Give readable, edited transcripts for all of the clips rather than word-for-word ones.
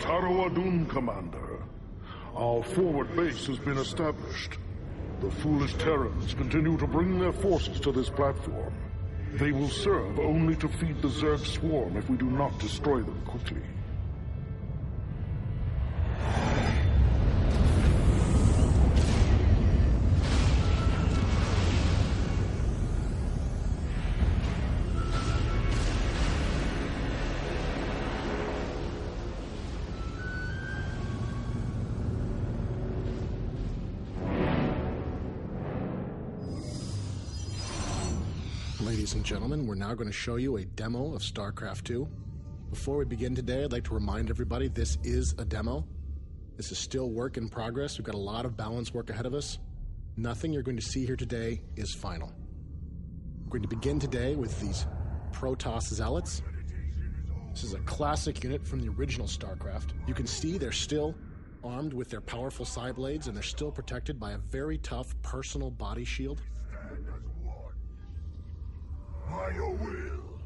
Taro Adun, Commander. Our forward base has been established. The foolish Terrans continue to bring their forces to this platform. They will serve only to feed the Zerg swarm if we do not destroy them quickly. Ladies and gentlemen, we're now going to show you a demo of Starcraft 2. Before we begin today, I'd like to remind everybody this is a demo. This is still work in progress. We've got a lot of balance work ahead of us. Nothing you're going to see here today is final. We're going to begin today with these Protoss Zealots. This is a classic unit from the original Starcraft. You can see they're still armed with their powerful side blades, and they're still protected by a very tough personal body shield. By your will,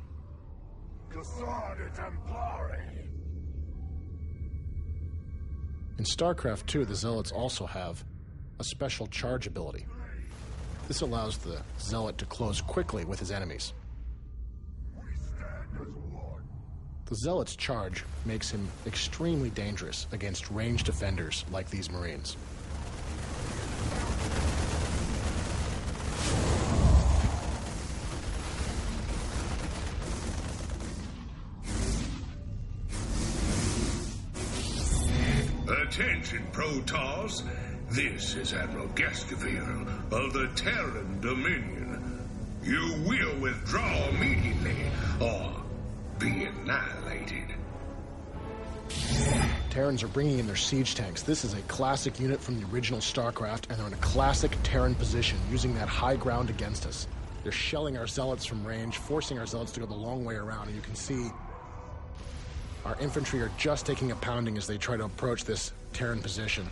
Cassandra Templari. In StarCraft 2, the Zealots also have a special charge ability. This allows the Zealot to close quickly with his enemies. We stand as one. The Zealot's charge makes him extremely dangerous against ranged defenders like these Marines. Attention, Protoss. This is Admiral Gascaville of the Terran Dominion. You will withdraw immediately, or be annihilated. Terrans are bringing in their siege tanks. This is a classic unit from the original StarCraft, and they're in a classic Terran position, using that high ground against us. They're shelling our Zealots from range, forcing our Zealots to go the long way around, and you can see our infantry are just taking a pounding as they try to approach this Terran position.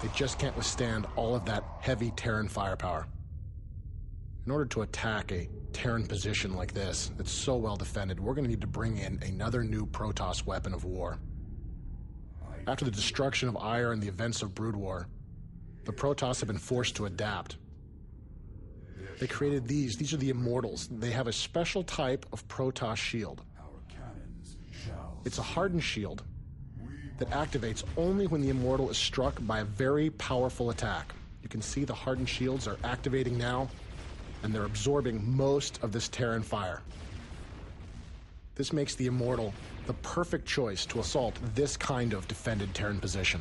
They just can't withstand all of that heavy Terran firepower. In order to attack a Terran position like this, that's so well defended, we're going to need to bring in another new Protoss weapon of war. After the destruction of Ire and the events of Brood War, the Protoss have been forced to adapt. They created these. These are the Immortals. They have a special type of Protoss shield. It's a hardened shield that activates only when the Immortal is struck by a very powerful attack. You can see the hardened shields are activating now, and they're absorbing most of this Terran fire. This makes the Immortal the perfect choice to assault this kind of defended Terran position.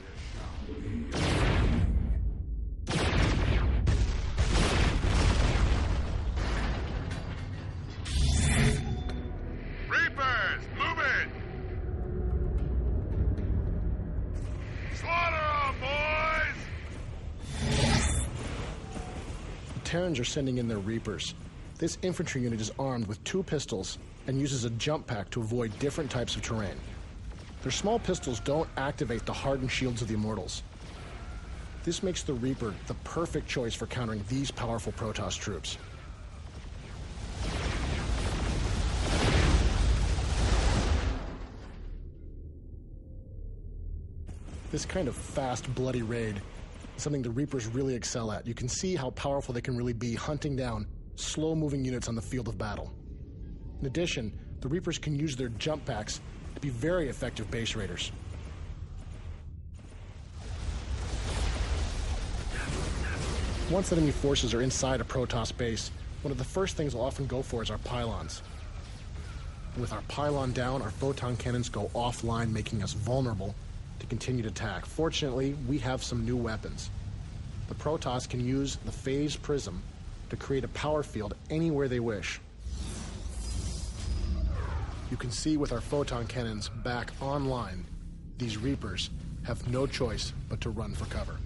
Reapers, move it! Slaughter 'em, boys! The Terrans are sending in their Reapers. This infantry unit is armed with 2 pistols and uses a jump pack to avoid different types of terrain. Their small pistols don't activate the hardened shields of the Immortals. This makes the Reaper the perfect choice for countering these powerful Protoss troops. This kind of fast, bloody raid is something the Reapers really excel at. You can see how powerful they can really be hunting down slow-moving units on the field of battle. In addition, the Reapers can use their jump packs to be very effective base raiders. Once enemy forces are inside a Protoss base, one of the first things we'll often go for is our pylons. With our pylon down, our photon cannons go offline, making us vulnerable to continued attack. Fortunately, we have some new weapons. The Protoss can use the phase prism to create a power field anywhere they wish. You can see with our photon cannons back online, these Reapers have no choice but to run for cover.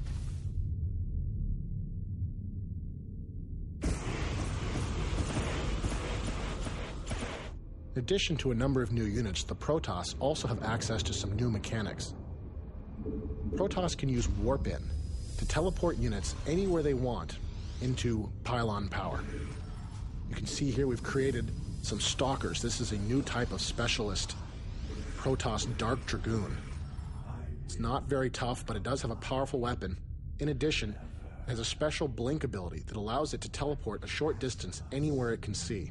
In addition to a number of new units, the Protoss also have access to some new mechanics. Protoss can use Warp-In to teleport units anywhere they want into pylon power. You can see here we've created some Stalkers. This is a new type of specialist Protoss Dark Dragoon. It's not very tough, but it does have a powerful weapon. In addition, it has a special blink ability that allows it to teleport a short distance anywhere it can see.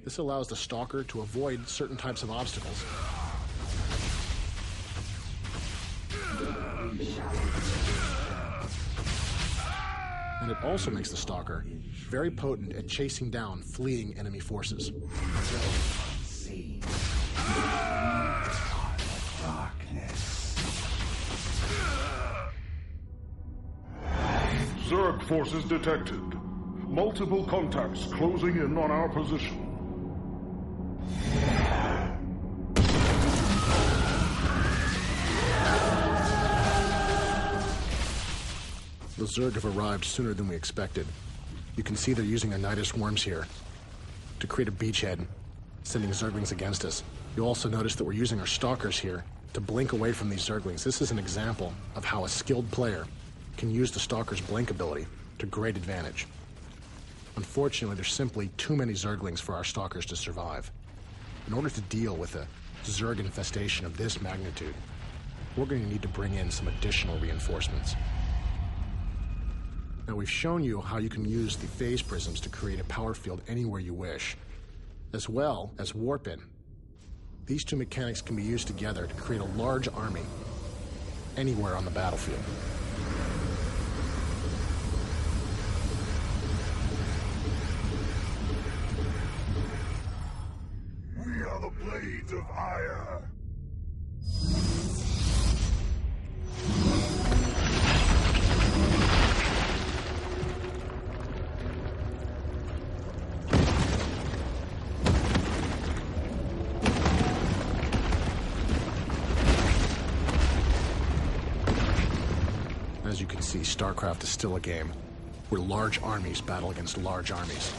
This allows the Stalker to avoid certain types of obstacles. And it also makes the Stalker very potent at chasing down fleeing enemy forces. Zerg forces detected. Multiple contacts closing in on our position. The Zerg have arrived sooner than we expected. You can see they're using their Nidus worms here to create a beachhead, sending Zerglings against us. You'll also notice that we're using our Stalkers here to blink away from these Zerglings. This is an example of how a skilled player can use the Stalker's blink ability to great advantage. Unfortunately, there's simply too many Zerglings for our Stalkers to survive. In order to deal with a Zerg infestation of this magnitude, we're going to need to bring in some additional reinforcements. Now, we've shown you how you can use the phase prisms to create a power field anywhere you wish, as well as warp in. These two mechanics can be used together to create a large army anywhere on the battlefield. We are the Blades of Ire. As you can see, Starcraft is still a game where large armies battle against large armies.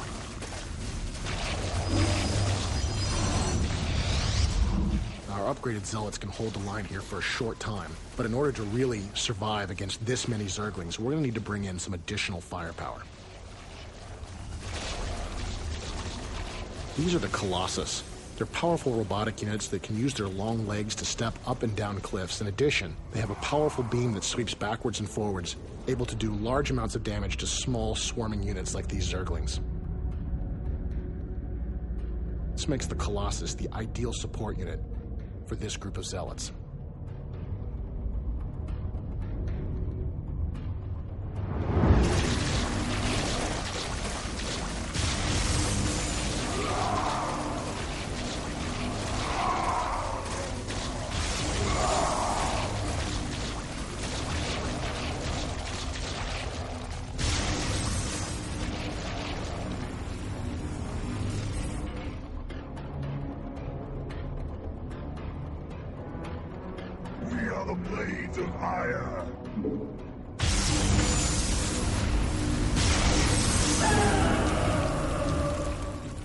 Our upgraded Zealots can hold the line here for a short time, but in order to really survive against this many Zerglings, we're going to need to bring in some additional firepower. These are the Colossus. They're powerful robotic units that can use their long legs to step up and down cliffs. In addition, they have a powerful beam that sweeps backwards and forwards, able to do large amounts of damage to small, swarming units like these Zerglings. This makes the Colossus the ideal support unit for this group of Zealots. We are the Blades of Ire.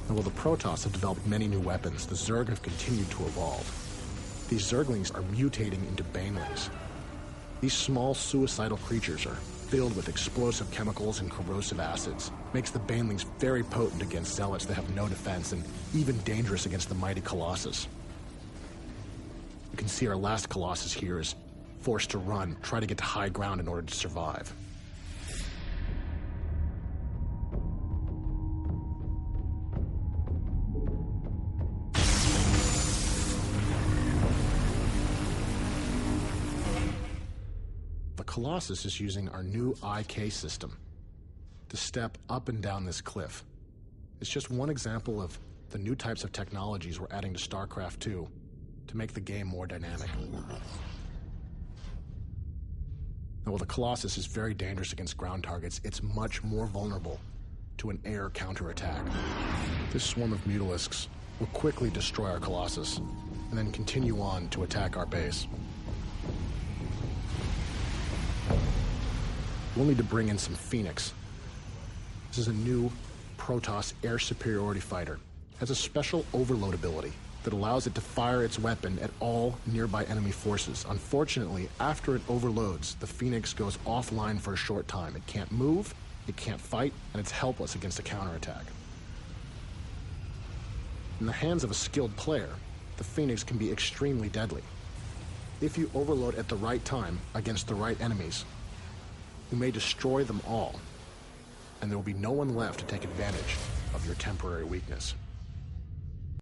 And while the Protoss have developed many new weapons, the Zerg have continued to evolve. These Zerglings are mutating into Banelings. These small, suicidal creatures are filled with explosive chemicals and corrosive acids. Makes the Banelings very potent against Zealots that have no defense, and even dangerous against the mighty Colossus. You can see our last Colossus here is forced to run, try to get to high ground in order to survive. The Colossus is using our new IK system to step up and down this cliff. It's just one example of the new types of technologies we're adding to Starcraft 2 to make the game more dynamic. Now, while the Colossus is very dangerous against ground targets, it's much more vulnerable to an air counterattack. This swarm of Mutalisks will quickly destroy our Colossus and then continue on to attack our base. We'll need to bring in some Phoenix. This is a new Protoss air superiority fighter. It has a special overload ability that allows it to fire its weapon at all nearby enemy forces. Unfortunately, after it overloads, the Phoenix goes offline for a short time. It can't move, it can't fight, and it's helpless against a counterattack. In the hands of a skilled player, the Phoenix can be extremely deadly. If you overload at the right time against the right enemies, you may destroy them all, and there will be no one left to take advantage of your temporary weakness.